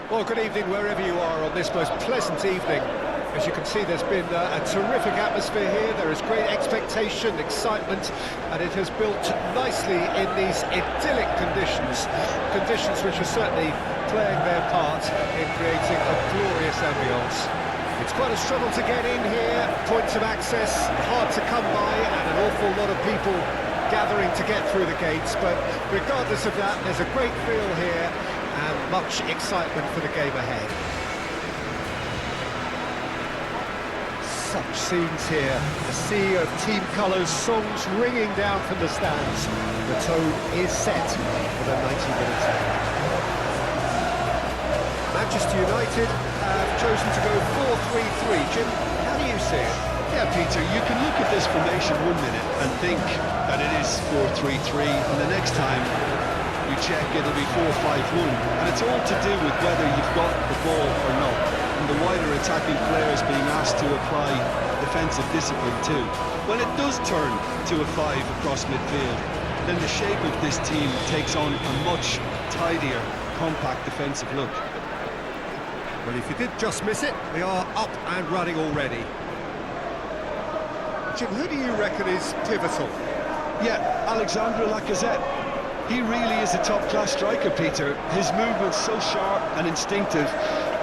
Well, good evening wherever you are on this most pleasant evening. As you can see, there's been a terrific atmosphere here. There is great expectation, excitement, and it has built nicely in these idyllic conditions. Conditions which are certainly playing their part in creating a glorious ambience. It's quite a struggle to get in here, points of access hard to come by, and an awful lot of people gathering to get through the gates, but regardless of that, there's a great feel here and much excitement for the game ahead. Such scenes here, a sea of team colours, songs ringing down from the stands. The tone is set for the 90 minutes. Manchester United have chosen to go 4-3-3. Jim, how do you see it? Yeah, Peter, you can look at this formation 1 minute and think that it is 4-3-3, and the next time you check it'll be 4-5-1, and it's all to do with whether you've got the ball or not, and the wider attacking players being asked to apply defensive discipline too. When it does turn to a 5 across midfield, then the shape of this team takes on a much tidier, compact defensive look. Well, if you did just miss it, they are up and running already. Jim, who do you reckon is pivotal? Yeah, Alexandre Lacazette. He really is a top-class striker, Peter. His movement's so sharp and instinctive,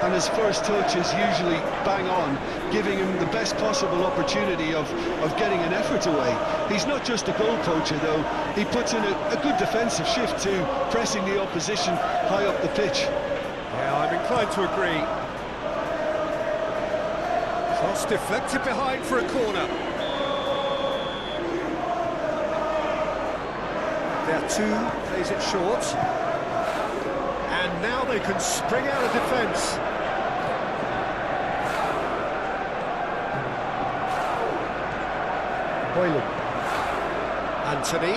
and his first touch is usually bang on, giving him the best possible opportunity of getting an effort away. He's not just a goal poacher, though. He puts in a good defensive shift too, pressing the opposition high up the pitch. Yeah, I'm inclined to agree. Cross deflected behind for a corner. Vertu plays it short, and now they can spring out of defence. Boylan, Anthony,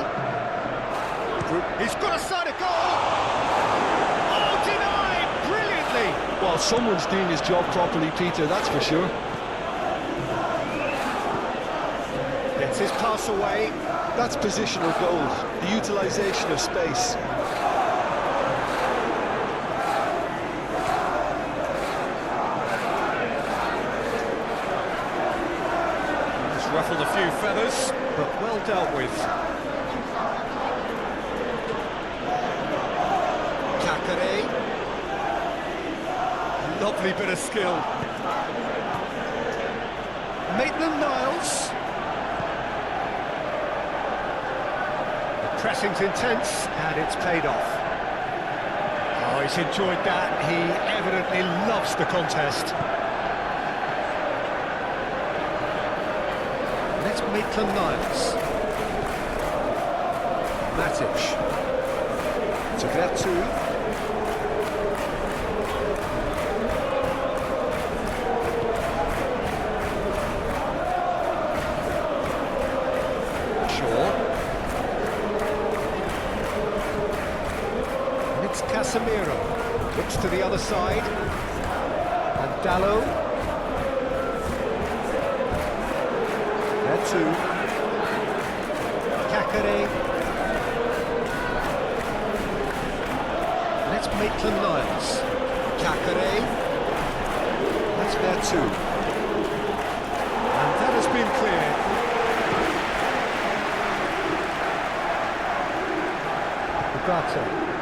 he's got a side of goal. Oh, denied brilliantly. Well, someone's doing his job properly, Peter, that's for sure. Gets his pass away. That's positional goal, the utilisation of space. Just ruffled a few feathers, but well dealt with. Kakare. Lovely bit of skill. Maitland-Niles. Pressing's intense, and it's paid off. Oh, he's enjoyed that. He evidently loves the contest. Let's Maitland-Niles. Matic. To Vertu. Casemiro looks to the other side, and Dallo. Vertu. Kakare. Let's Maitland-Niles. Kakare. That's Vertu. And that has been cleared. Ugarte.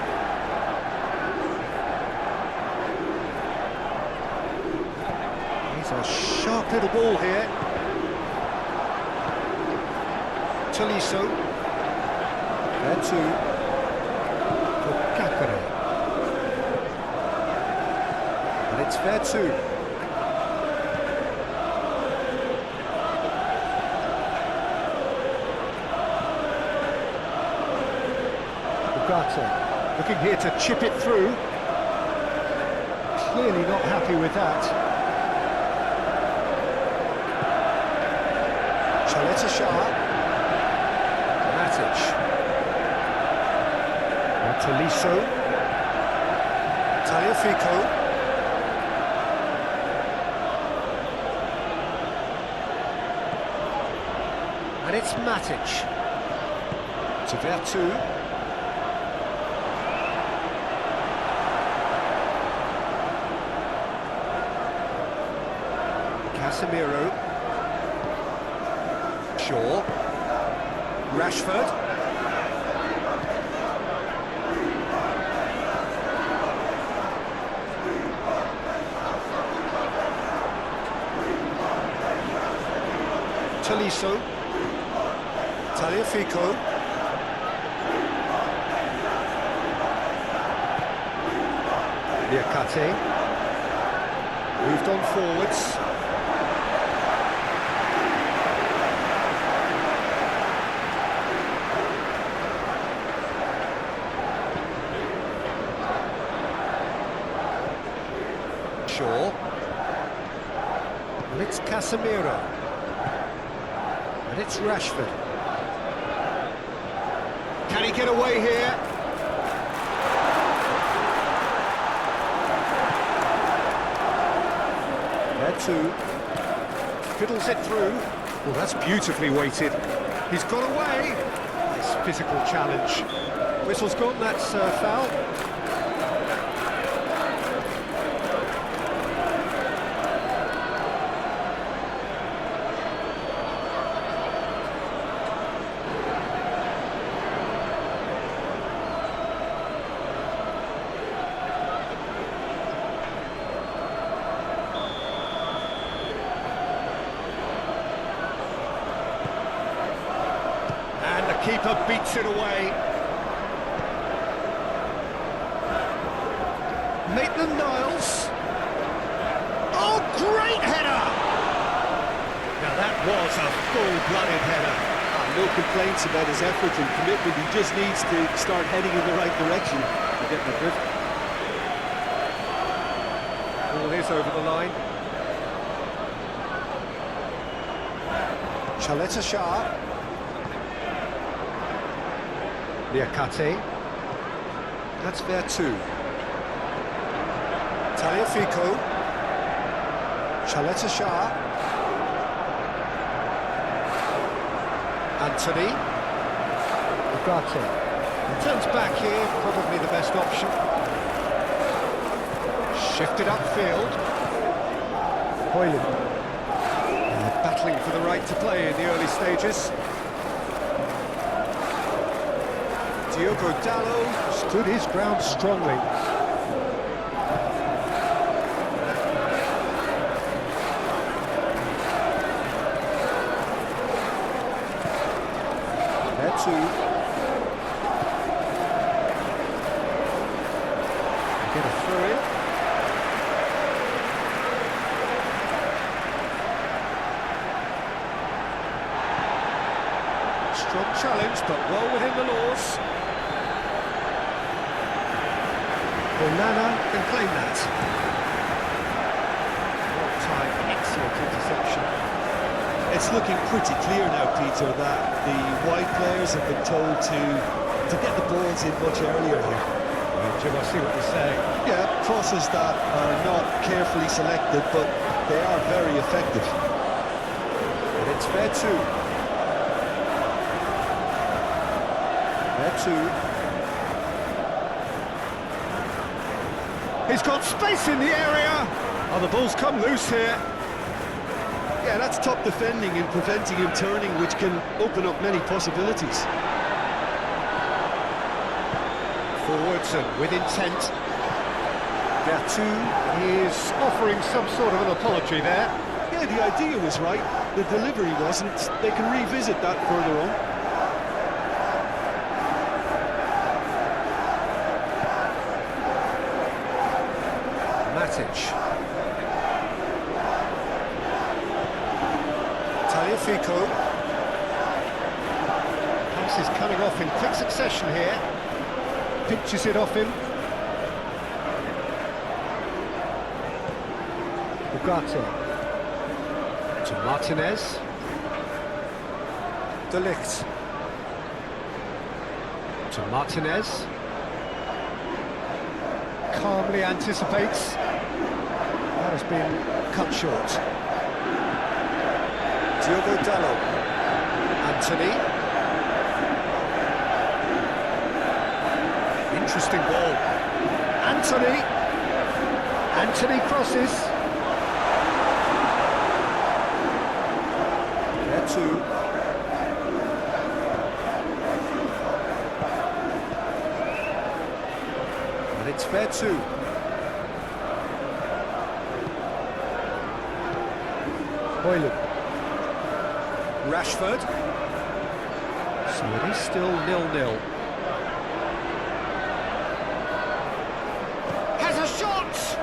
A sharp little ball here. Tolisso. Vertu. For Kakare. And it's Vertu. Ugarte. Looking here to chip it through. Clearly not happy with that. Shah. Matic. Tolisso. Tagliafico. And it's Matic. To Vertu. Casemiro. Shaw. Rashford. Tolisso. Tagliafico. Liakate. Moved on forwards. Shaw. And it's Casemiro. And it's Rashford. Can he get away here? There too. Fiddles it through. Well, that's beautifully weighted. He's got away. Nice physical challenge. Whistle's gone, that's foul. Keeper beats it away. Maitland-Niles. Oh, great header! Now that was a full-blooded header. No complaints about his effort and commitment. He just needs to start heading in the right direction to get the drift. Ball is over the line. Chaleta Shah. Liakate. That's there too. Tagliafico. Chaleta Shah. Anthony. Ugarte. Turns back here, probably the best option. Shifted upfield. Hoyland. Battling for the right to play in the early stages. Diogo Dalot stood his ground strongly. There too. Get a throw in. Strong challenge, but well within the laws. Onana can claim that. Well timed, excellent interception. It's looking pretty clear now, Peter, that the wide players have been told to get the balls in much earlier here. Jim, I see what you're saying. Yeah, crosses that are not carefully selected, but they are very effective. And it's fair too. Fair too. He's got space in the area! Oh, the ball's come loose here. Yeah, that's top defending and preventing him turning, which can open up many possibilities. Forwards and with intent. Vertu is offering some sort of an apology there. Yeah, the idea was right, the delivery wasn't. They can revisit that further on. Tagliafico. Pass is coming off in quick succession here. Pitches it off him. Ugarte. To Martinez. De Ligt. To Martinez. Calmly anticipates. That has been cut short. Diogo Dalot. Anthony. Interesting ball. Anthony. Anthony crosses. 2. And it's fair 2. Hoyland. Rashford. So it is still 0-0. Has a shot!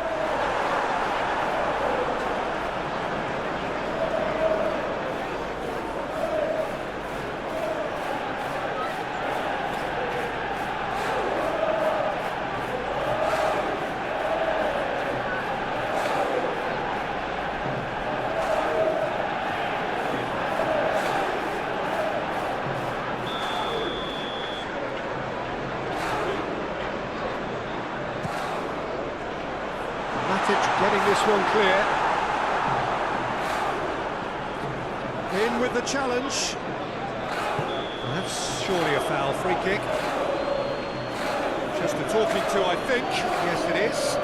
Getting this one clear. In with the challenge. That's surely a foul. Free kick. Just a talking to, I think. Yes, it is.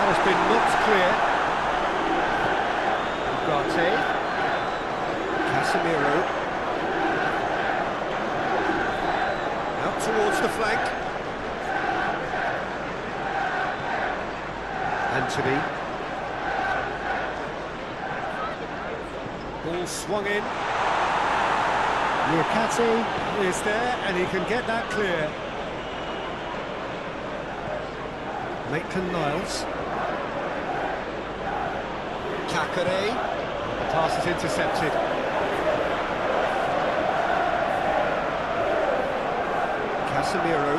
Has been knocked clear. Ugarte. Casemiro. Out towards the flank. Anthony. Ball swung in. Ugarte is there and he can get that clear. Maitland-Niles. Takare. The pass is intercepted. Casemiro.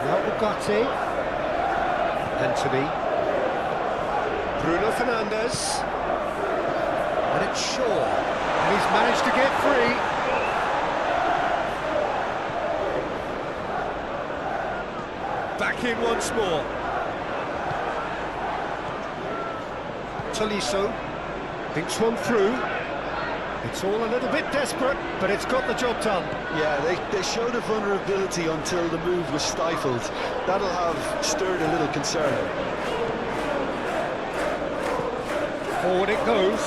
Now Ugarte. Anthony. Bruno Fernandes. And it's Shaw. And he's managed to get free. Back in once more. Tolisso thinks one through. It's all a little bit desperate, but it's got the job done. Yeah, they showed a vulnerability until the move was stifled. That'll have stirred a little concern. Forward it goes.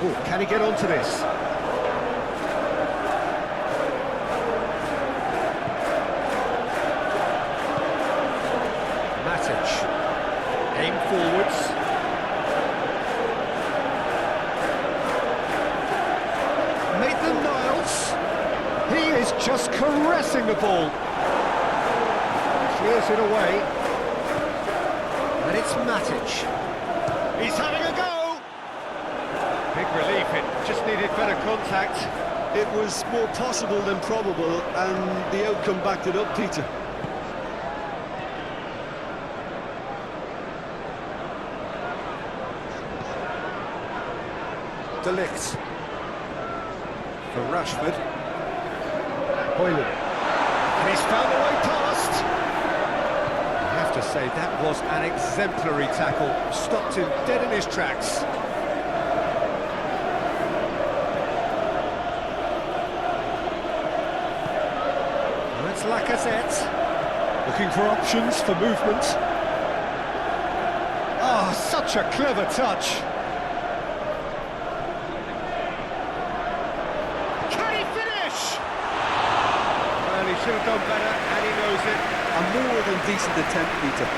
Oh, can he get onto this? Aim forwards. Maitland-Niles. He is just caressing the ball. Clears it away. And it's Matic. He's having a go. Big relief, it just needed better contact. It was more possible than probable, and the outcome backed it up, Peter. De Ligt for Rashford. Hoyland. And he's found a way past. I have to say, that was an exemplary tackle. Stopped him dead in his tracks. And that's Lacazette. Looking for options for movement. Ah, such a clever touch. Should have done better, and he knows it. A more than decent attempt, Peter.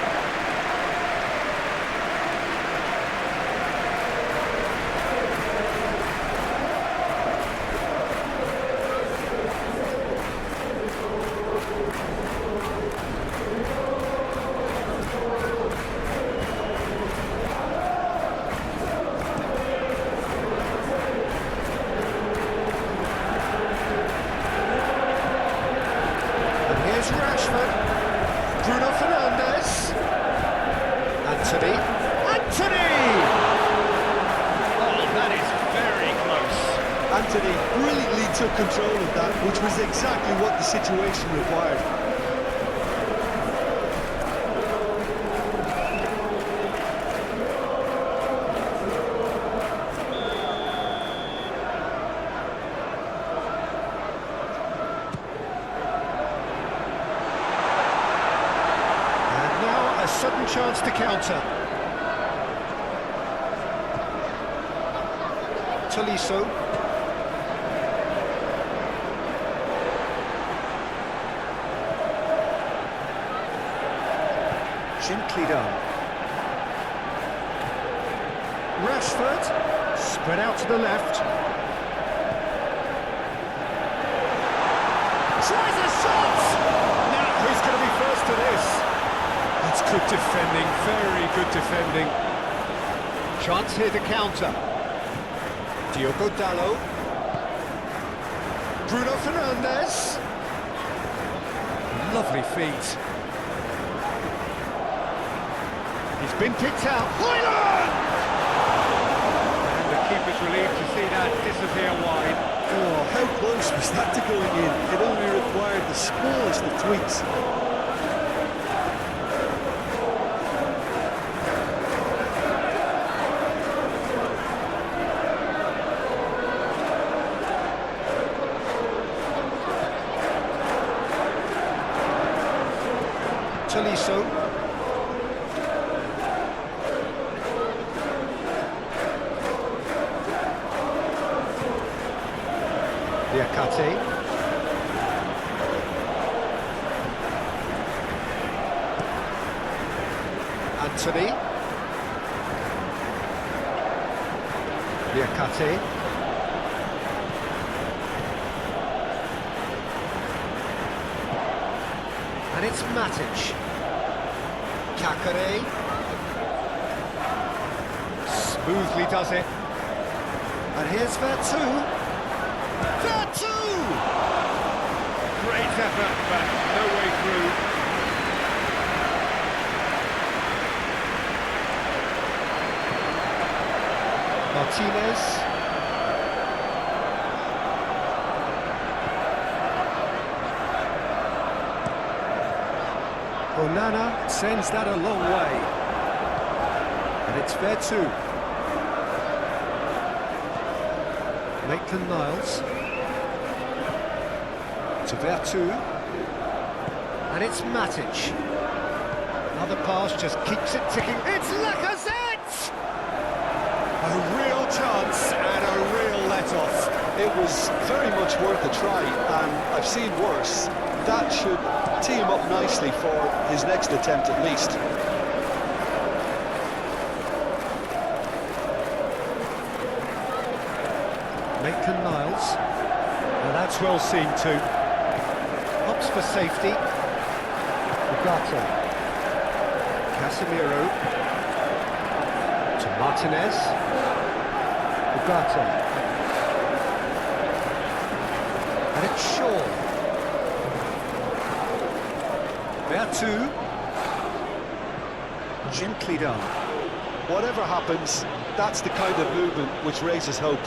Bruno Fernandes. Anthony. Oh, that is very close. Anthony brilliantly took control of that, which was exactly what the situation required. Sudden chance to counter. Tolisso. Gently done. Rashford. Spread out to the left. Tries a shot! Now, who's going to be first to this? That's good defending, very good defending. Chance here to counter. Diogo Dalot. Bruno Fernandes. Lovely feet. He's been picked out. Lyon! And the keeper's relieved to see that disappear wide. Oh, how close was that to going in? It only required the smallest of tweaks. Tolisso. Diakate. Anthony. Diakate. And it's Matic. Kakare. Smoothly does it. And here's Vertu. Vertu! Great effort, but no way through. Martinez. Onana sends that a long way. And it's Vertu. Maitland-Niles. To Vertu. And it's Matic. Another pass just keeps it ticking. It's Lacazette! A real chance and a real let-off. It was very much worth a try, and I've seen worse. That should tee him up nicely for his next attempt at least. Maitland-Niles. Well, that's well seen too. Hops for safety. Ugarte. Casemiro. To Martinez. Ugarte. And it's Shaw. Vertu. Gently done. Whatever happens, that's the kind of movement which raises hope.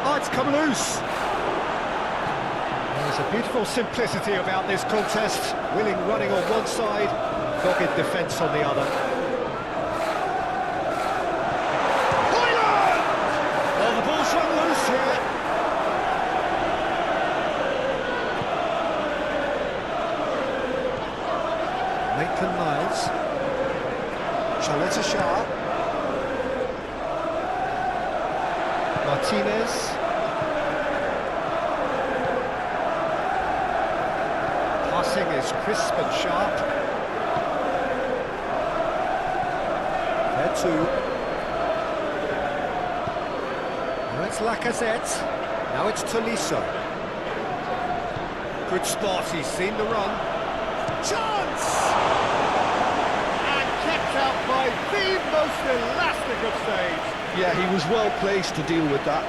Oh, it's come loose. There's a beautiful simplicity about this contest. Willing running on one side, dogged defence on the other. Lyon! Well, the ball's run loose here. Maitland-Niles. Charlotte Shah. Martinez. Passing is crisp and sharp. Vertu. Now it's Lacazette. Now it's Tolisso. Good spot, he's seen the run. Chance! And kept out by the most elastic of saves. Yeah, he was well placed to deal with that.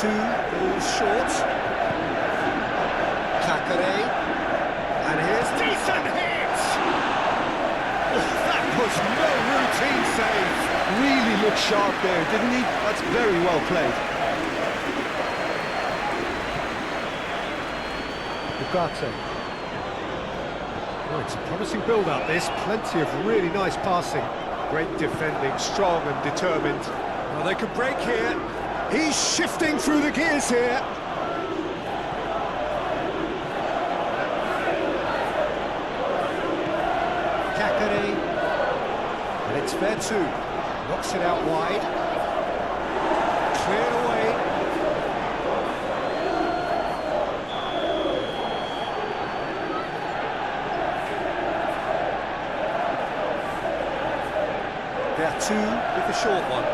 two goes short. Takare. And here's decent hit! Oh, that was no routine save. Really looked sharp there, didn't he? That's very well played. Ugarte. Well, it's a promising build-up, this. Plenty of really nice passing. Great defending, strong and determined. Well, they could break here. He's shifting through the gears here. Takare. And it's fair too. Knocks it out wide. Cleared away. There two with the short one.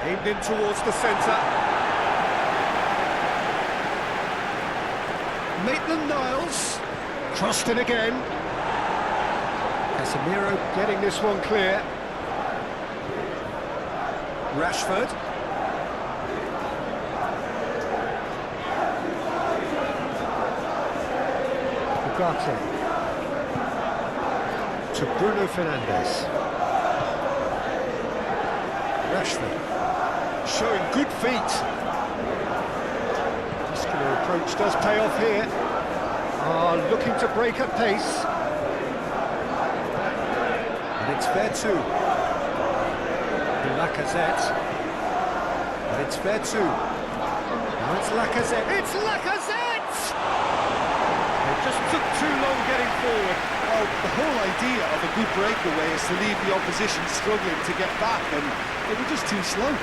Aimed in towards the centre. Maitland-Niles. Crossed in again. Casemiro getting this one clear. Rashford. Ugarte. To Bruno Fernandes. Rashford. Showing good feet. Muscular approach does pay off here. Looking to break at pace. And it's fair too. Lacazette. And it's fair too. Now it's Lacazette. It's Lacazette! It just took too long getting forward. Well, the whole idea of a good breakaway is to leave the opposition struggling to get back, and they were just too slow.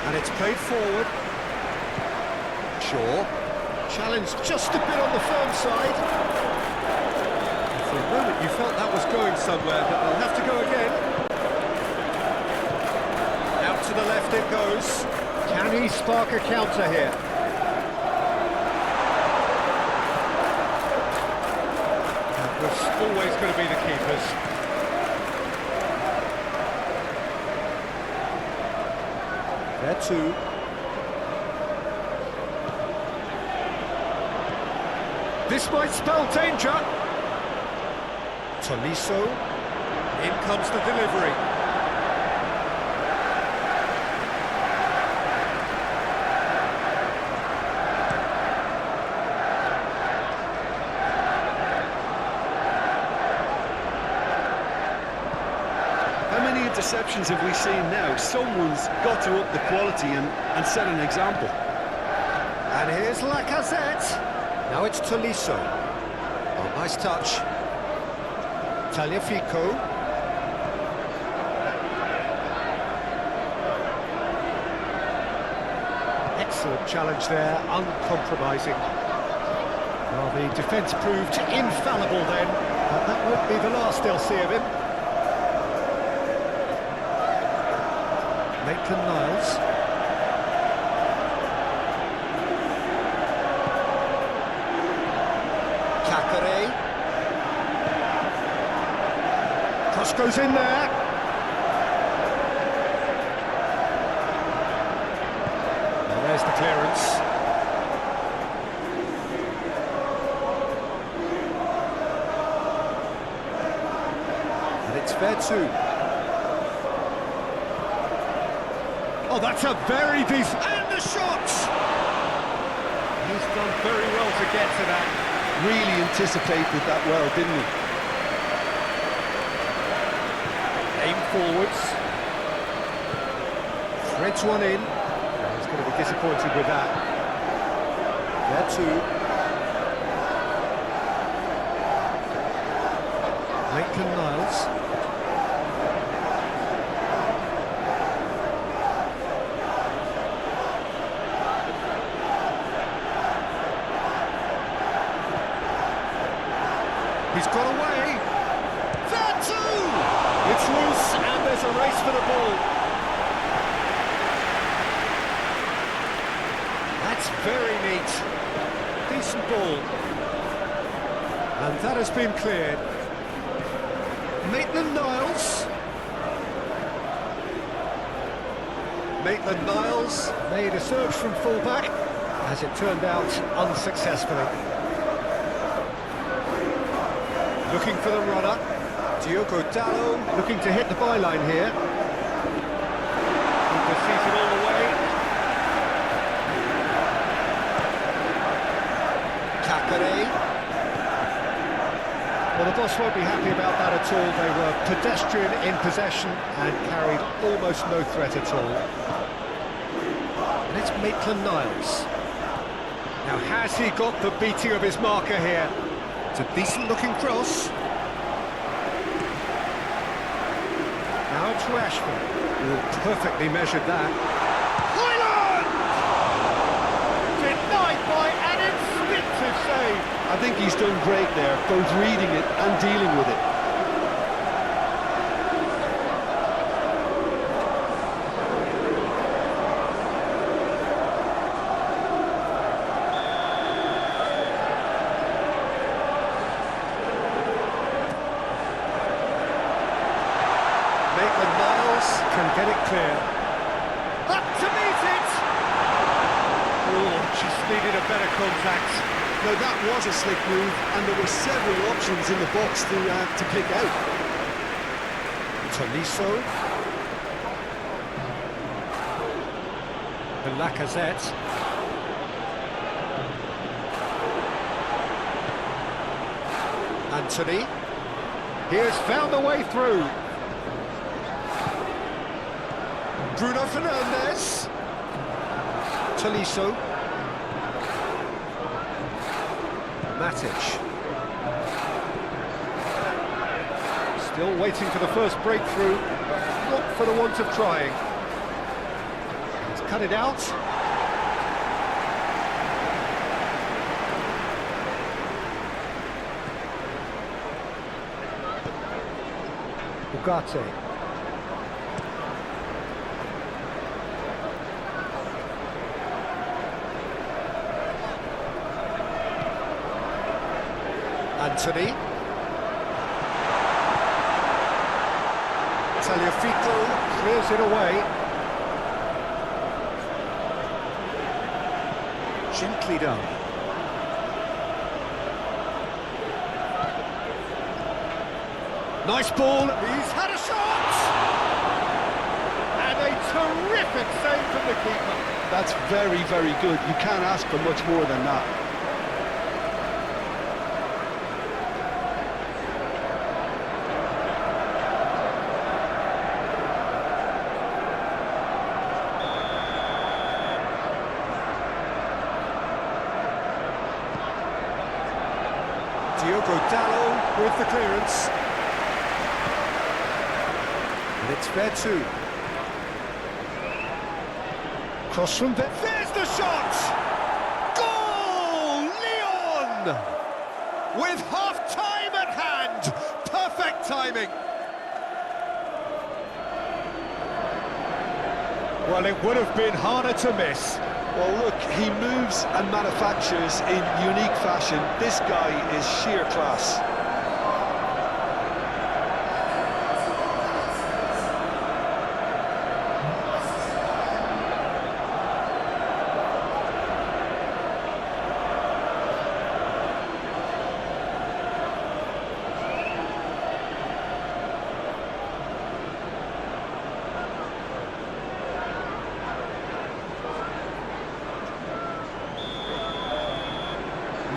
And it's played forward. Shaw. Challenged just a bit on the firm side. And for a moment you felt that was going somewhere, but they'll have to go again. Out to the left it goes. Can he spark a counter here? That was always going to be the keepers. There too. This might spell danger. Tolisso. In comes the delivery. How many interceptions have we seen now? Someone's got to up the quality and set an example. And here's Lacazette. Now it's Tolisso. Oh, nice touch. Tagliafico. Excellent challenge there, uncompromising. Well, the defence proved infallible then, but that won't be the last they'll see of him. Maitland-Niles. Takare. Cross goes in there. And there's the clearance. And it's fair too. Oh, that's a very decent... And the shot! He's done very well to get to that. Really anticipated that well, didn't he? Aim forwards. Threads one in. He's going to be disappointed with that. There too. Maitland-Niles. He's got away. There too! It's loose and there's a race for the ball. That's very neat. Decent ball. And that has been cleared. Maitland-Niles. Maitland-Niles made a surge from fullback, as it turned out unsuccessfully. Looking for the runner. Diogo Dalot looking to hit the byline here. Defeated all the way. Capere. Well, the boss won't be happy about that at all. They were pedestrian in possession and carried almost no threat at all. And it's Maitland-Niles. Now, has he got the beating of his marker here? It's a decent-looking cross. Now it's Rashford, who perfectly measured that. Hyland! Denied by an instinctive save. I think he's done great there, both reading it and dealing with it. Maitland-Niles can get it clear. Up to meet it! Oh, just needed a better contact. Now that was a slick move, and there were several options in the box to pick out. Tolisso. The Lacazette. Anthony. He has found a way through. Bruno Fernandes. Tolisso. Matic. Still waiting for the first breakthrough, not for the want of trying. He's cut it out. Ugarte. Anthony. Tagliafico clears it away. Gently done. Nice ball. He's had a shot! And a terrific save from the keeper. That's very, very good. You can't ask for much more than that. Diogo Dalot with the clearance. And it's fair too. Cross from there. There's the shot! Goal! Lyon! With half-time at hand. Perfect timing. Well, it would have been harder to miss. Well, look, he moves and manufactures in unique fashion. This guy is sheer class.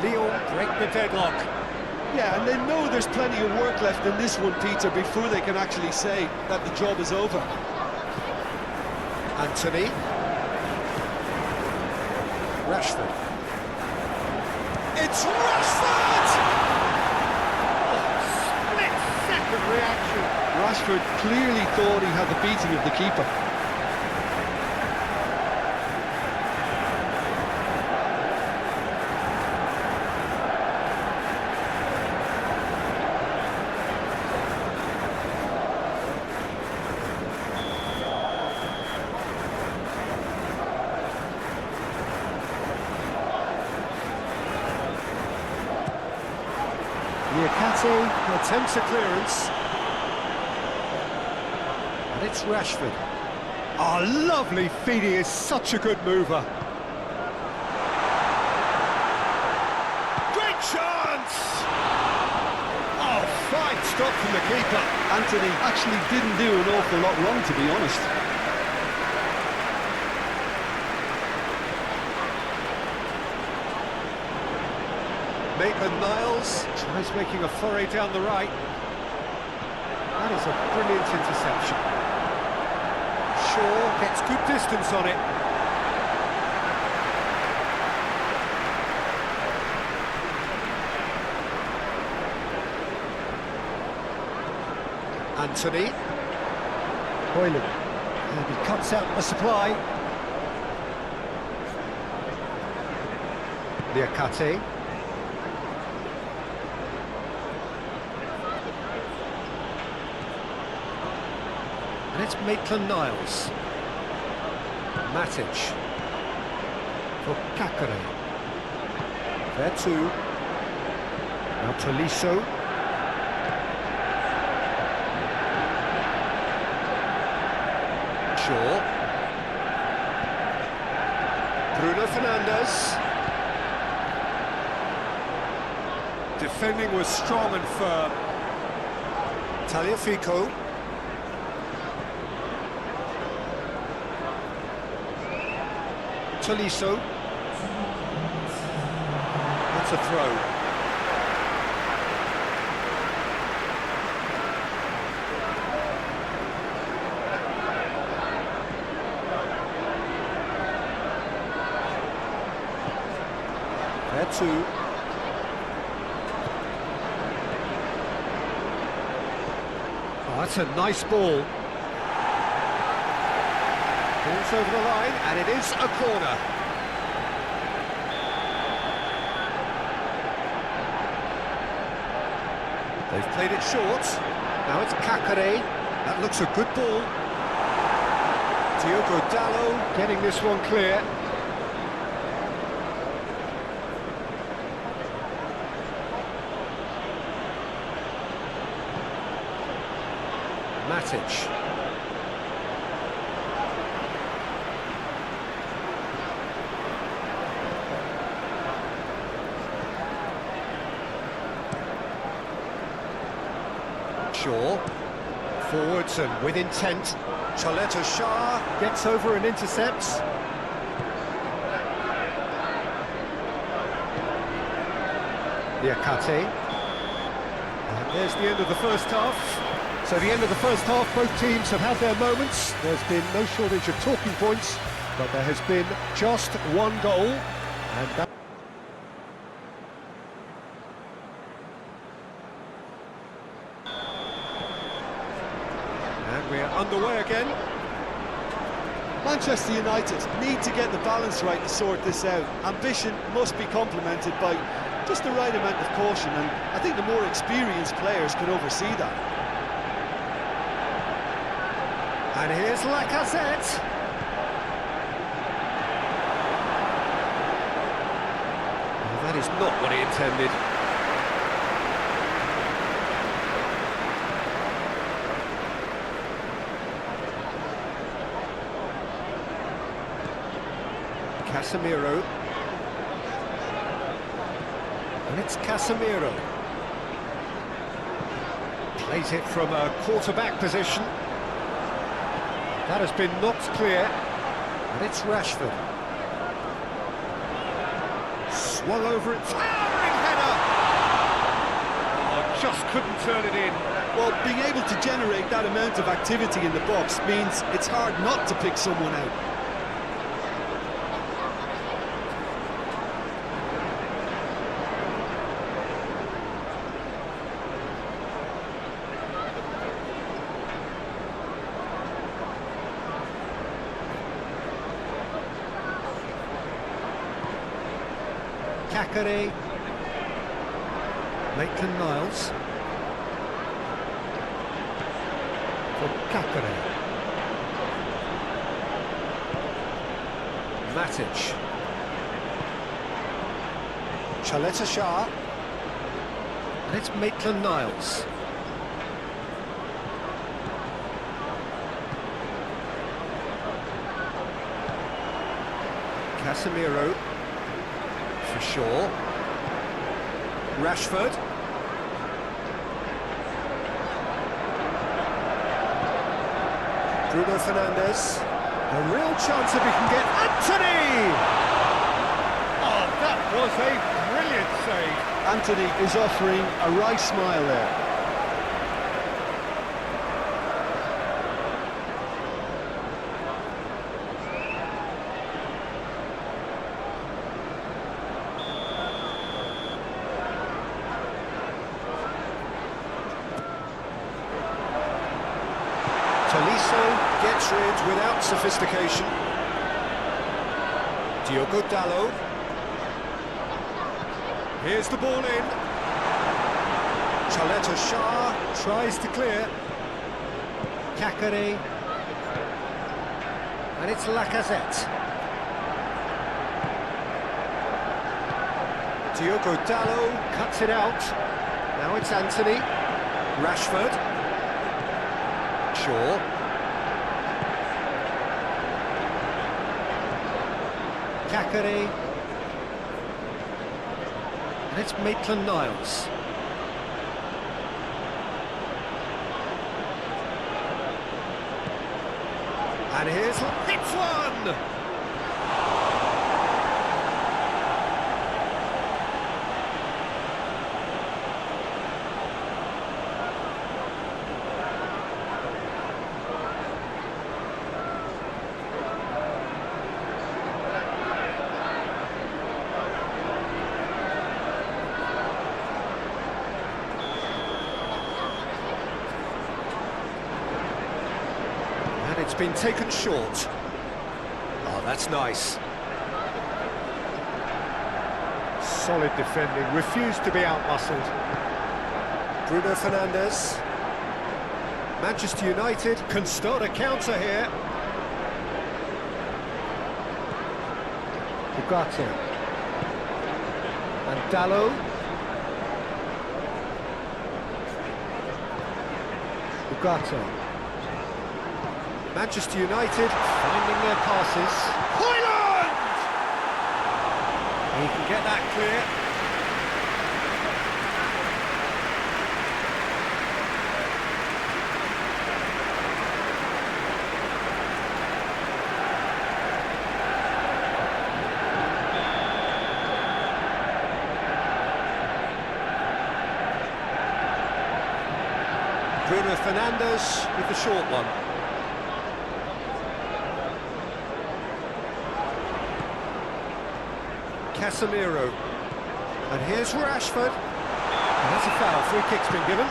Lyon break the deadlock. Yeah, and they know there's plenty of work left in this one, Peter, before they can actually say that the job is over. Anthony. Rashford. It's Rashford! Split-second reaction. Rashford clearly thought he had the beating of the keeper. Niakate attempts a clearance. And it's Rashford. Oh, lovely feed, he is such a good mover. Great chance! Oh, fine stop from the keeper. Anthony actually didn't do an awful lot wrong, to be honest. Maitland-Niles tries making a foray down the right. That is a brilliant interception. Shaw gets good distance on it. Anthony. Boylan. And he cuts out the supply. Liakate. And it's Maitland-Niles. Matic. For Kakare. There too. Now Tolisso. Shaw. Bruno Fernandes. Defending was strong and firm. Tagliafico. Tolisso. That's a throw. There too. Oh, that's a nice ball. Balls over the line, and it is a corner. They've played it short. Now it's Kakare. That looks a good ball. Diogo Dalot getting this one clear. Matic. Shaw, forwards and with intent. Choleta Shah gets over and intercepts. Liakate. And there's the end of the first half. So the end of the first half, both teams have had their moments. There's been no shortage of talking points, but there has been just one goal, and that... And we're underway again. Manchester United need to get the balance right to sort this out. Ambition must be complemented by just the right amount of caution, and I think the more experienced players can oversee that. And here's Lacazette. Well, that is not what he intended. Casemiro. And it's Casemiro. Plays it from a quarterback position. That has been knocked clear, and it's Rashford. Swung over it, towering header! Oh, just couldn't turn it in. Well, being able to generate that amount of activity in the box means it's hard not to pick someone out. Kakare, Maitland-Niles, for Kakare, Matic, Choleta Shah, and it's Maitland-Niles. Casemiro for Shaw. Rashford. Bruno Fernandes. A real chance if he can get Anthony! Oh, that was a brilliant save. Anthony is offering a right smile there. Tolisso gets rid without sophistication. Diogo Dalot. Here's the ball in. Chaleta Shah tries to clear. Kakare. And it's Lacazette. Diogo Dalot cuts it out. Now it's Anthony. Rashford. Shaw. Kakare. And it's Maitland-Niles. And here's hits one! It's been taken short. Oh, that's nice. Solid defending, refused to be outmuscled. Bruno Fernandes. Manchester United can start a counter here. Ugarte. And Dalot. Ugarte. Manchester United finding their passes. Højlund! He can get that clear. Bruno Fernandes with the short one. Casemiro, and here's Rashford, and that's a foul. Free kick's been given.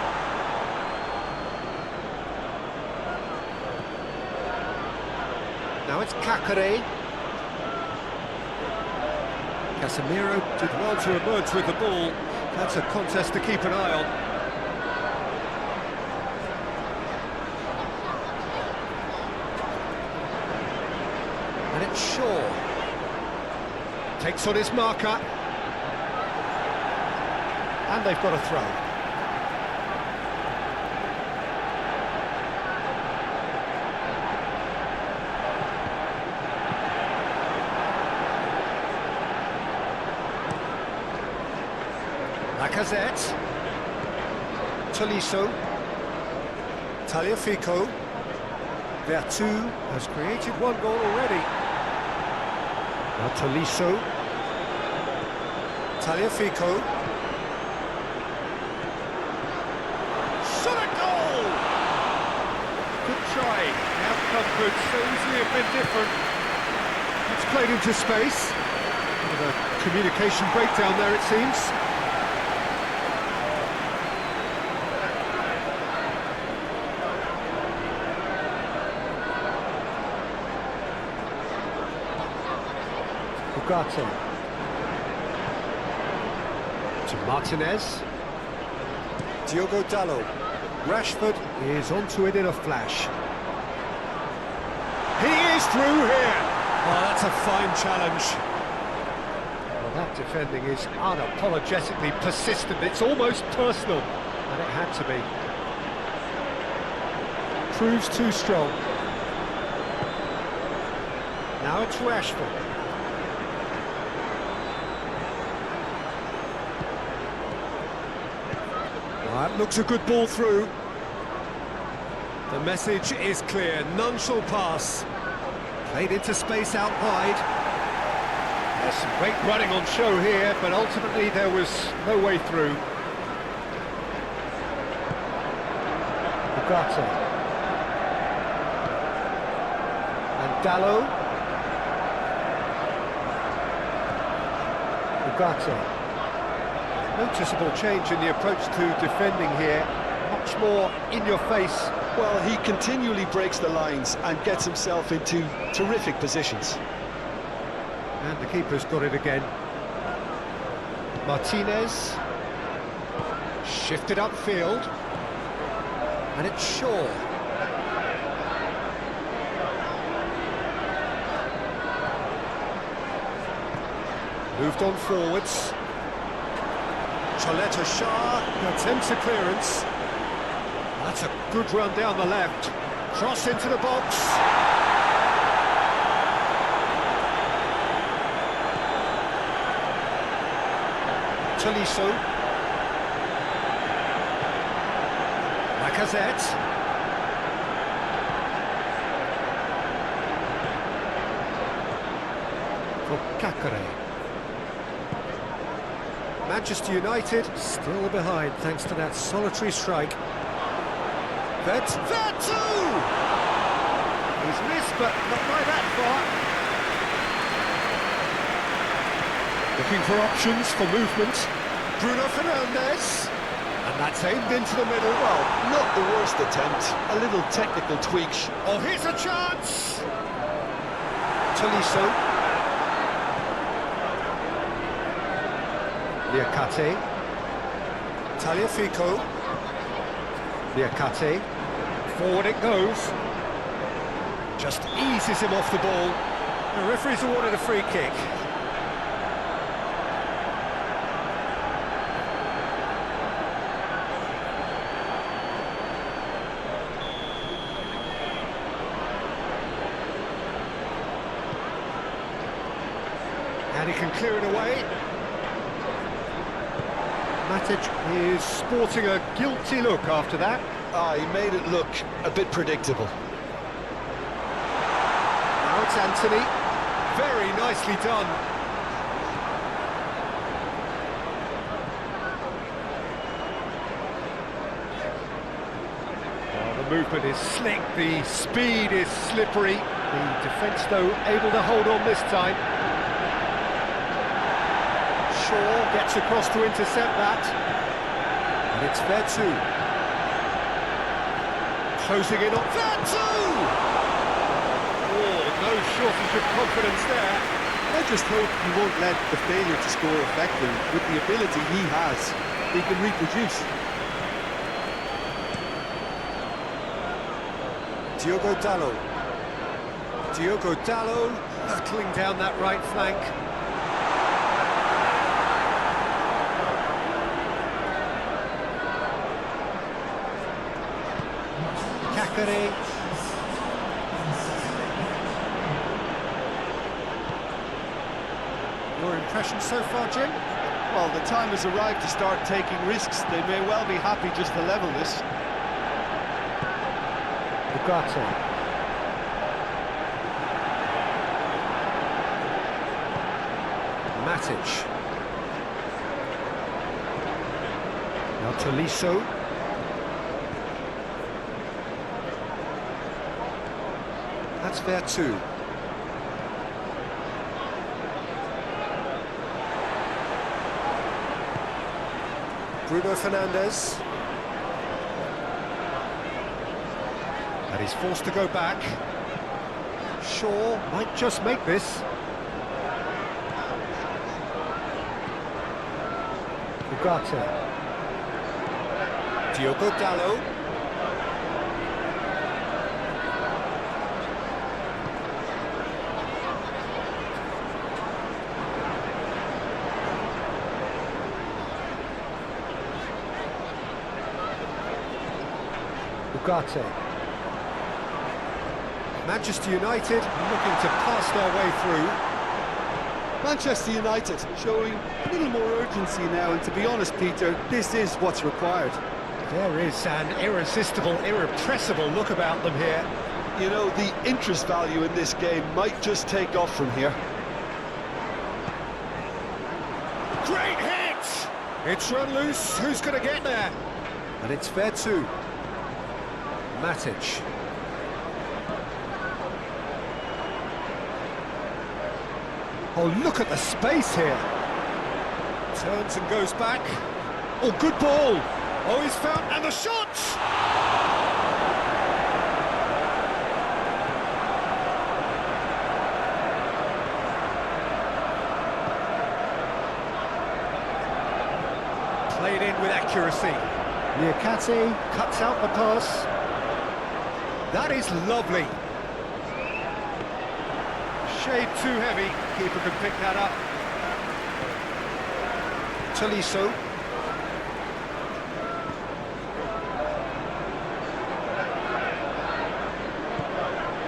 Now it's Kakare. Casemiro did well to emerge with the ball. That's a contest to keep an eye on. And it's Shaw. Takes on his marker. And they've got a throw. Lacazette. Tolisso. Tagliafico. Vertu has created one goal already. Now Tolisso. Tagliafico. Shot a goal! Good try. The outcome could so easily have been different. It's played into space. Bit of a communication breakdown there, it seems. Ugarte. To Martinez. Diogo Dalot. Rashford is onto it in a flash. He is through here. Oh, that's a fine challenge. Well, that defending is unapologetically persistent. It's almost personal, and it had to be. Proves too strong. Now it's Rashford. That looks a good ball through. The message is clear, none shall pass. Played into space out wide. There's some great running on show here, but ultimately there was no way through. Ugarte. And Dallo. Ugarte. Noticeable change in the approach to defending here. Much more in your face. Well, he continually breaks the lines and gets himself into terrific positions. And the keeper's got it again. Martinez. Shifted upfield. And it's Shaw. Moved on forwards. Choleta Shah attempts a clearance. That's a good run down the left. Cross into the box. Tolisso. Lacazette. For Cacare. Manchester United still behind thanks to that solitary strike. Vertu! He's missed, but not by that far. Looking for options for movement. Bruno Fernandes. And that's aimed into the middle. Well, not the worst attempt. A little technical tweak. Oh, here's a chance! Tolisso. Liakate. Tagliafico. Liakate. Forward it goes. Just eases him off the ball. The referee's awarded a free kick. And he can clear it away. Matic is sporting a guilty look after that. He made it look a bit predictable. Now it's Anthony. Very nicely done. Oh, the movement is slick, the speed is slippery. The defence, though, able to hold on this time. Shaw gets across to intercept that. And it's Vertu. Closing in on Vertu! Oh, no shortage of confidence there. I just hope he won't let the failure to score affect him. With the ability he has, he can reproduce. Diogo Dallo. Diogo Dallo hurtling down that right flank. Cacare. Your impression so far, Jim? Well, the time has arrived to start taking risks. They may well be happy just to level this. Ugarte. Matic. Now Tolisso. That's Vertu. Bruno Fernandes. And he's forced to go back. Shaw might just make this. Ugarte. Diogo Dallo. Ugarte. Manchester United looking to pass their way through. Manchester United showing a little more urgency now, and to be honest, Peter, this is what's required. There is an irresistible, irrepressible look about them here. You know, the interest value in this game might just take off from here. Great hit! It's run loose, who's going to get there? And it's fair too. Matic. Oh, look at the space here. Turns and goes back. Oh, good ball. Oh, he's found, and the shot! Played in with accuracy. Niakate cuts out the pass. That is lovely. Shade too heavy. Keeper can pick that up. Tolisso.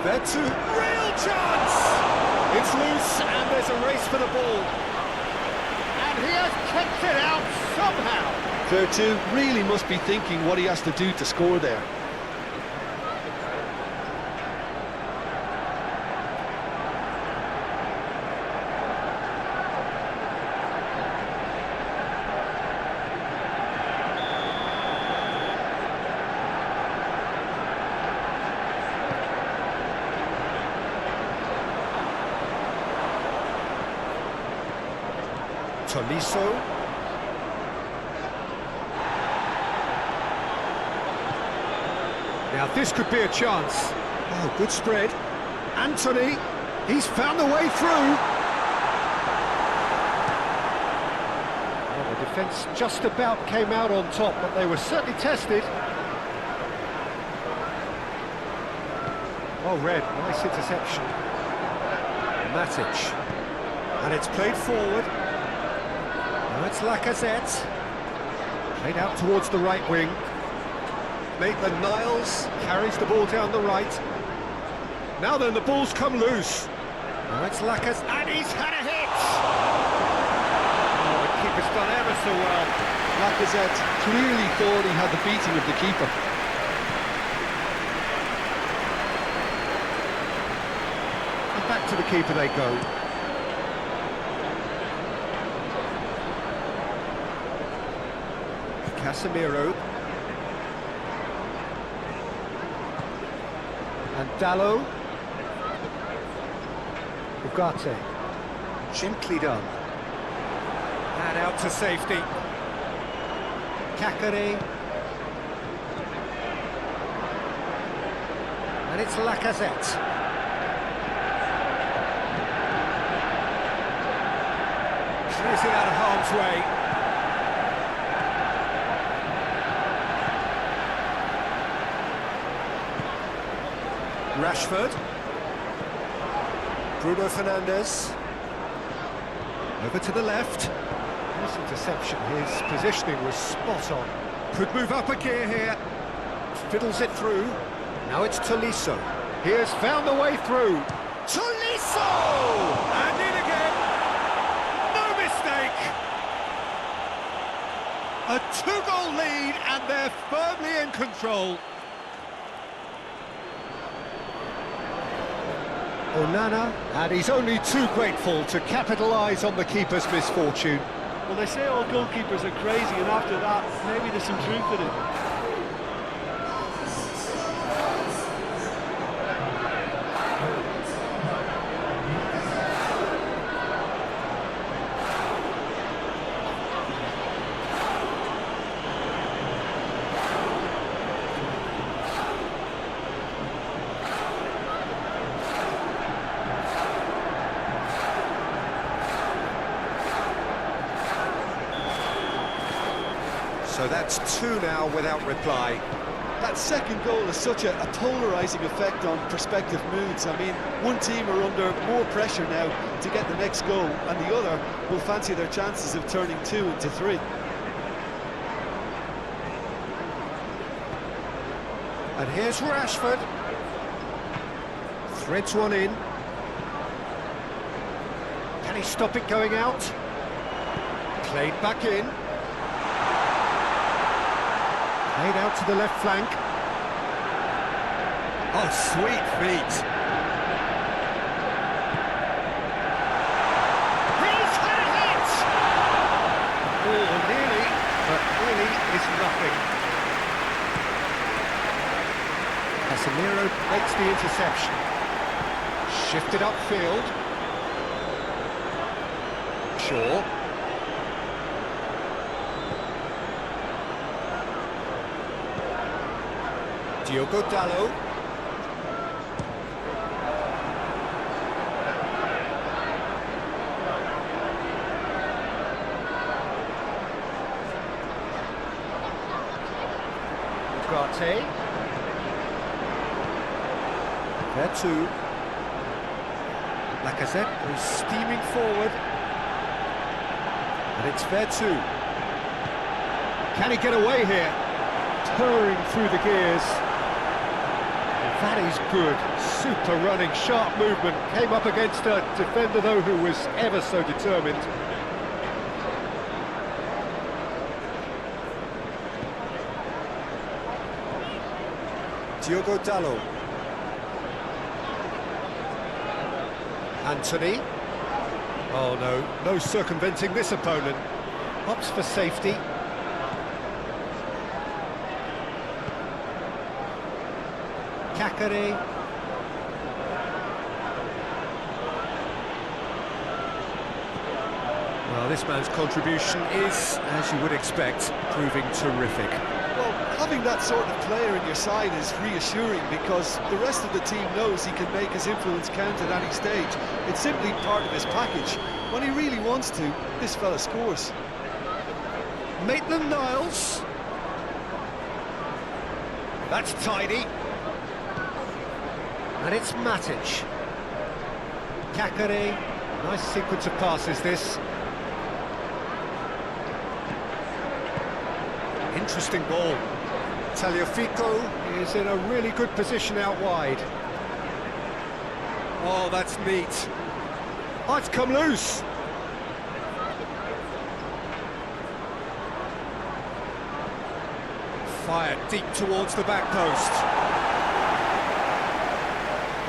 Vertu, real chance! It's loose and there's a race for the ball. And he has kept it out somehow. Vertu really must be thinking what he has to do to score there. Tolisso. Now this could be a chance. Oh, good spread. Anthony, he's found the way through. Well, the defence just about came out on top, but they were certainly tested. Well read, nice interception. Matic. And it's played forward. Now it's Lacazette. Played out towards the right wing. Maitland-Niles carries the ball down the right. Now then, the ball's come loose. Now it's Lacazette, and he's had a hit! Oh, the keeper's done ever so well. Lacazette clearly thought he had the beating of the keeper. And back to the keeper they go. Casemiro. And Dallo. Ugarte. Gently done. And out to safety. Kakare. And it's Lacazette. Clears it out of harm's way. Rashford. Bruno Fernandes. Over to the left. Nice interception. His positioning was spot on. Could move up a gear here. Fiddles it through. Now it's Tolisso. He has found the way through. Tolisso! And in again. No mistake. A two-goal lead and they're firmly in control. Onana, and he's only too grateful to capitalise on the keeper's misfortune. Well, they say all goalkeepers are crazy, and after that, maybe there's some truth in it. So that's two now without reply. That second goal has such a polarising effect on prospective moods. I mean, one team are under more pressure now to get the next goal, and the other will fancy their chances of turning 2 into 3. And here's Rashford. Threads one in. Can he stop it going out? Played back in. Played out to the left flank. Oh, sweet feet. He's had it! Oh, nearly, but nearly is nothing. Casemiro makes the interception. Shifted upfield. Shaw. Diogo Dalot. Ugarte. Vertu. Lacazette is steaming forward. And it's Vertu. Can he get away here? Purring through the gears. That is good. Super running, sharp movement. Came up against a defender, though, who was ever so determined. Diogo Dalot. Anthony. Oh no, no circumventing this opponent. Opts for safety. Cacare. Well, this man's contribution is, as you would expect, proving terrific. Well, having that sort of player in your side is reassuring because the rest of the team knows he can make his influence count at any stage. It's simply part of his package. When he really wants to, this fella scores. Maitland-Niles. That's tidy. And it's Matic. Cacare. Nice sequence of passes, this. Interesting ball. Tagliafico is in a really good position out wide. Oh, that's neat. Oh, it's come loose. Fired deep towards the back post.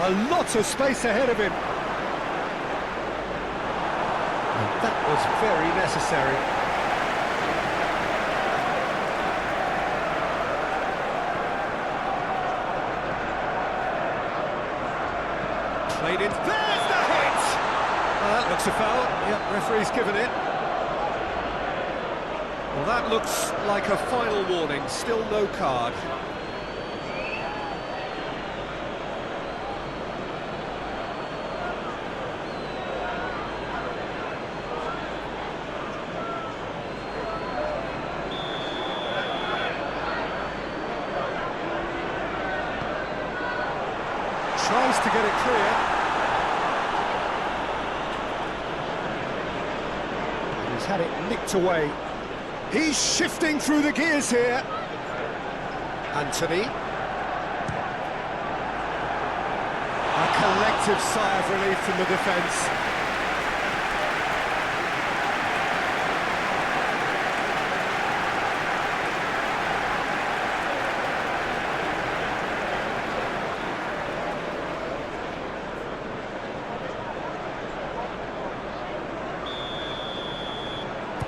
A lot of space ahead of him. And that was very necessary. Played in. There's the hit! Well, that looks a foul. Yep, referee's given it. Well, that looks like a final warning. Still no card. Tries to get it clear. He's had it nicked away. He's shifting through the gears here. Anthony. A collective sigh of relief from the defence.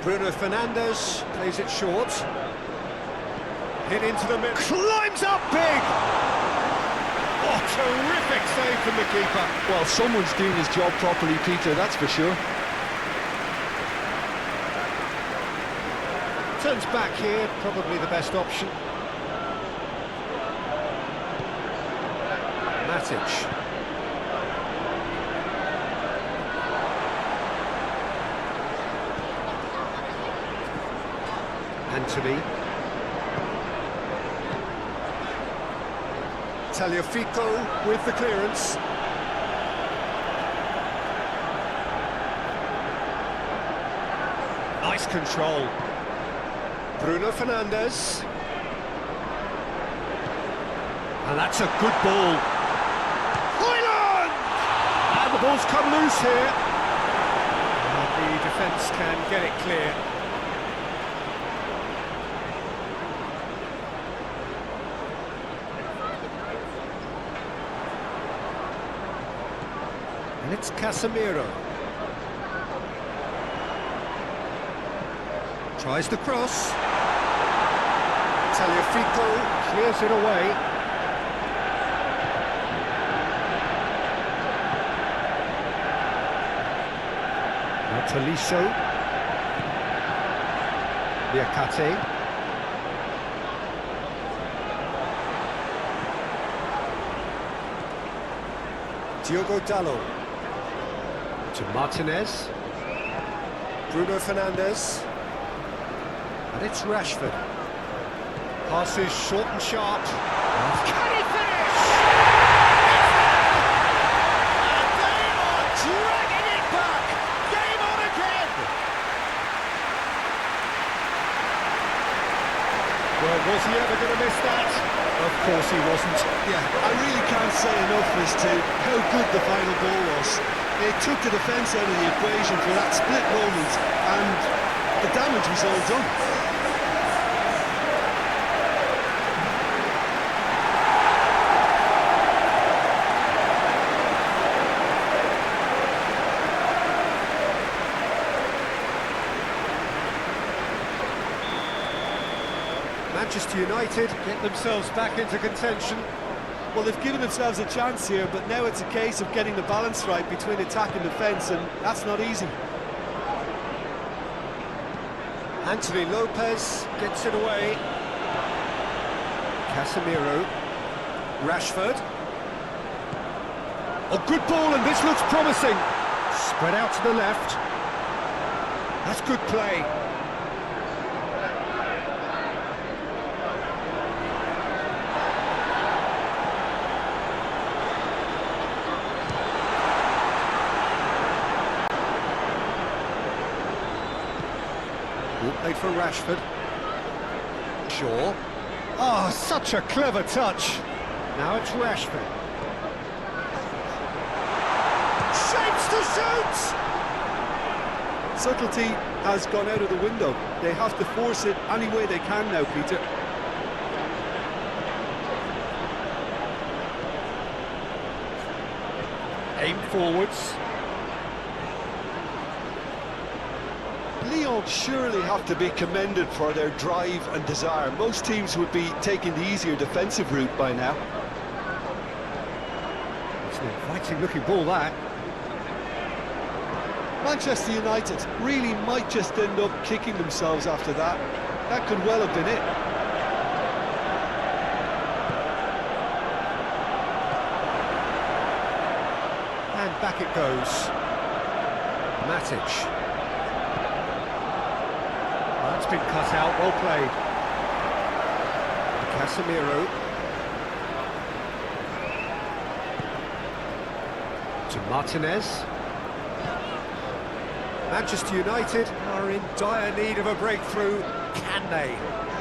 Bruno Fernandes plays it short. Hit into the middle. Climbs up big! Oh, terrific save from the keeper. Well, someone's doing his job properly, Peter, that's for sure. Turns back here, probably the best option. Matic. Anthony. Tagliafico with the clearance. Nice control. Bruno Fernandes. And that's a good ball. Hoyland! And the ball's come loose here. And the defence can get it clear. And it's Casemiro. Tries the cross. Tagliafico clears it away. Taliso. Diakate. Diogo Dalot. To Martinez. Bruno Fernandes. And it's Rashford. Passes short and sharp. Can he finish? And they are dragging it back. Game on again. Well, was he ever going to miss that? Of course he wasn't. Yeah, I really can't say enough as to how good the final goal was. It took the defence out of the equation for that split moment, and the damage was all done. Manchester United get themselves back into contention. Well, they've given themselves a chance here, but now it's a case of getting the balance right between attack and defence, and that's not easy. Anthony Lopez gets it away. Casemiro. Rashford. Oh, good ball, and this looks promising. Spread out to the left. That's good play. Played for Rashford. Shaw. Oh, such a clever touch. Now it's Rashford. Shapes to shoot! Subtlety has gone out of the window. They have to force it any way they can now, Peter. Aim forwards. Lyon surely have to be commended for their drive and desire. Most teams would be taking the easier defensive route by now. It's an inviting looking ball, that. Manchester United really might just end up kicking themselves after that. That could well have been it. And back it goes. Matic. That's been cut out, well played. Casemiro. To Martinez. Manchester United are in dire need of a breakthrough. Can they?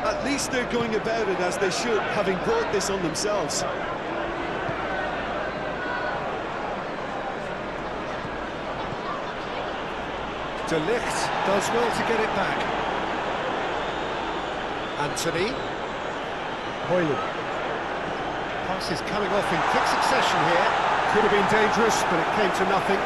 At least they're going about it as they should, having brought this on themselves. De Ligt does well to get it back. Anthony. Hoyland. Pass is coming off in quick succession here. Could have been dangerous, but it came to nothing.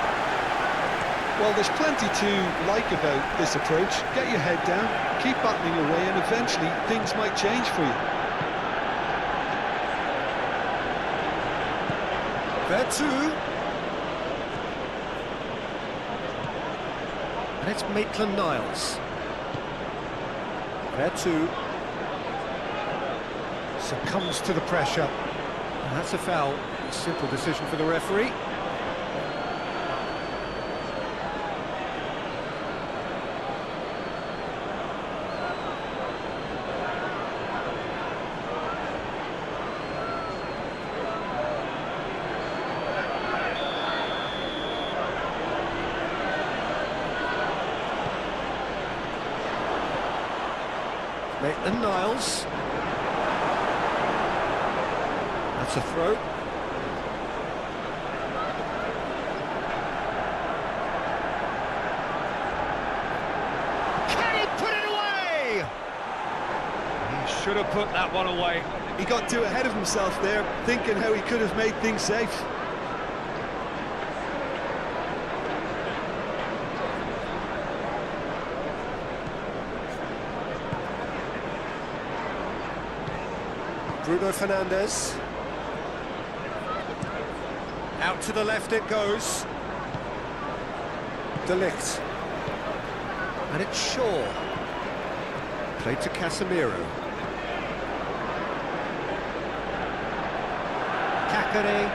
Well, there's plenty to like about this approach. Get your head down, keep battling away, and eventually things might change for you. Vertu. And it's Maitland-Niles. Vertu. Succumbs to the pressure. And that's a foul. A simple decision for the referee. Maitland-Niles. That's a throw. Can he put it away? He should have put that one away. He got too ahead of himself there, thinking how he could have made things safe. Bruno Fernandes. Out to the left it goes. De Ligt. And it's Shaw. Played to Casemiro. Cacare.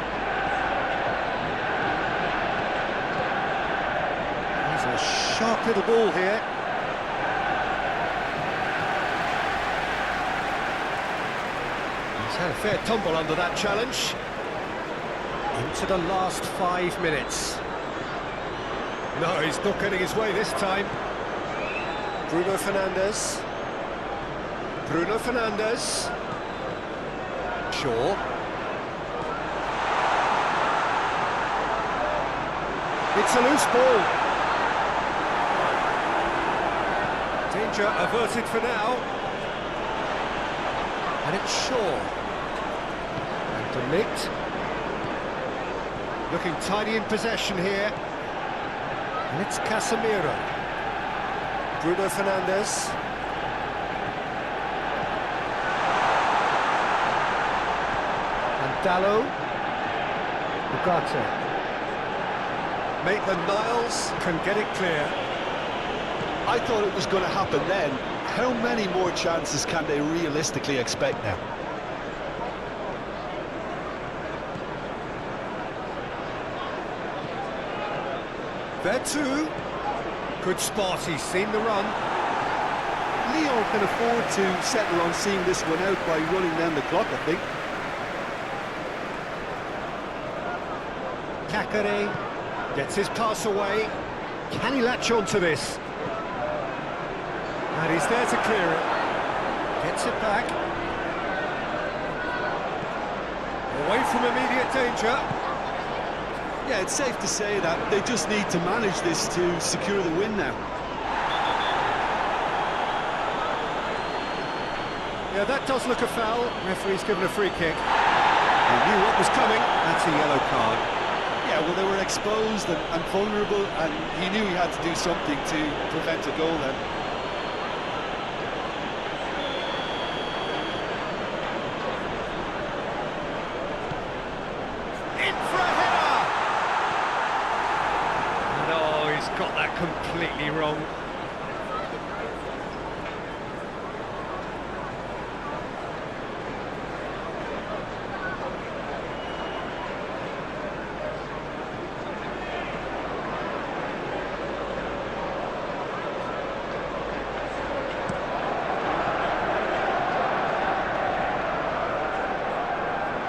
He's a sharp little ball here. He's had a fair tumble under that challenge. Into the last 5 minutes. No, he's not getting his way this time. Bruno Fernandes. Bruno Fernandes. Shaw. It's a loose ball. Danger averted for now. And it's Shaw. And De Ligt. Looking tidy in possession here. And it's Casemiro. Bruno Fernandes. And Dallo. Ugarte. Maitland-Niles can get it clear. I thought it was going to happen then. How many more chances can they realistically expect now? There too. Good spot, he's seen the run. Lyon can afford to settle on seeing this one out by running down the clock, I think. Cacare gets his pass away. Can he latch on to this? And he's there to clear it. Gets it back. Away from immediate danger. Yeah, it's safe to say that they just need to manage this to secure the win now. Yeah, that does look a foul. Referee's given a free kick. He knew what was coming. That's a yellow card. Yeah, well, they were exposed and vulnerable, and he knew he had to do something to prevent a goal then. In for a header! No, he's got that completely wrong.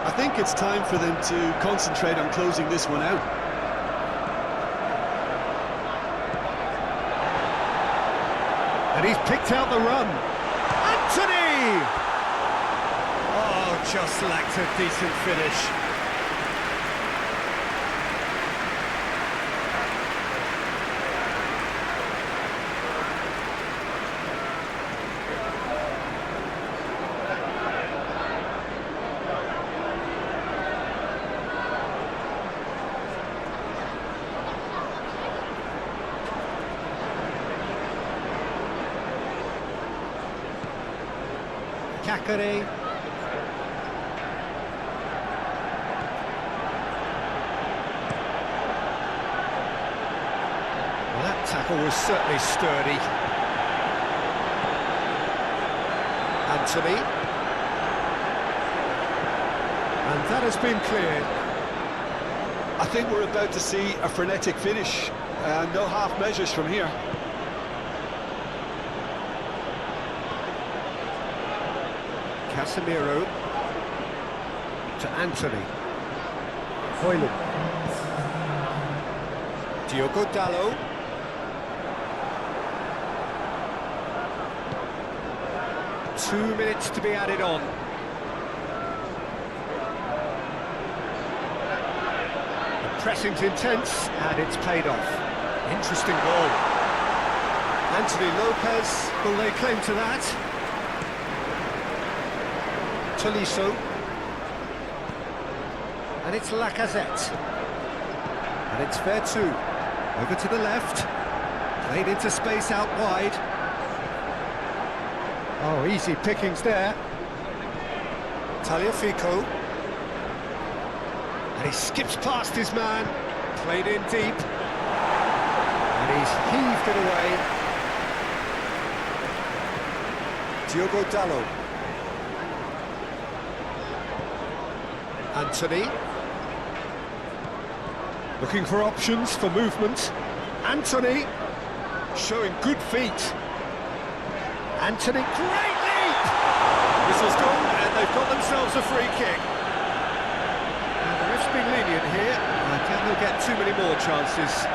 I think it's time for them to concentrate on closing this one out. And he's picked out the run. Anthony! Oh, just lacked a decent finish. Cacare. Well, that tackle was certainly sturdy. Anthony. And that has been cleared. I think we're about to see a frenetic finish, and no half measures from here. Casemiro to Anthony. Hoyland. Diogo Dallo. Two minutes to be added on. The pressing's intense and it's paid off. Interesting goal. Anthony Lopez, will they claim to that? Tolisso. And it's Lacazette. And it's Vertu. Over to the left. Played into space out wide. Oh, easy pickings there. Taliafico. And he skips past his man, played in deep. And he's heaved it away. Diogo Dalot. Anthony. Looking for options for movement. Anthony. Showing good feet. Anthony, great leap! Whistle's gone, and they've got themselves a free kick. And the ref's been lenient here. I doubt they'll get too many more chances.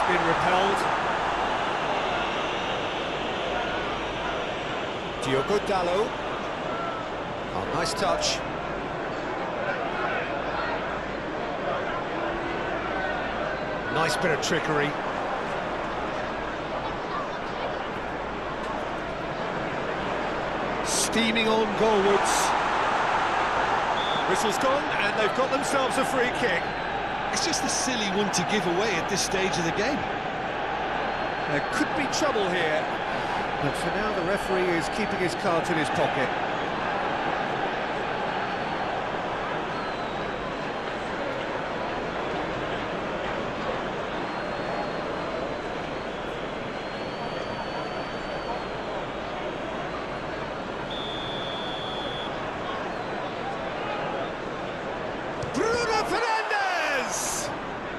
Been repelled. Diogo Dalot. Oh, nice touch. Nice bit of trickery. Steaming on goalwards. Whistle's gone, and they've got themselves a free kick. It's just a silly one to give away at this stage of the game. There could be trouble here, but for now the referee is keeping his cards in his pocket.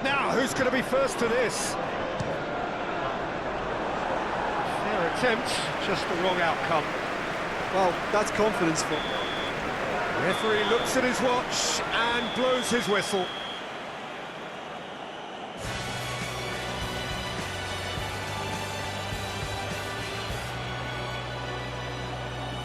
Now, who's going to be first to this? Fair attempt, just the wrong outcome. Well, that's confidence for... The referee looks at his watch and blows his whistle.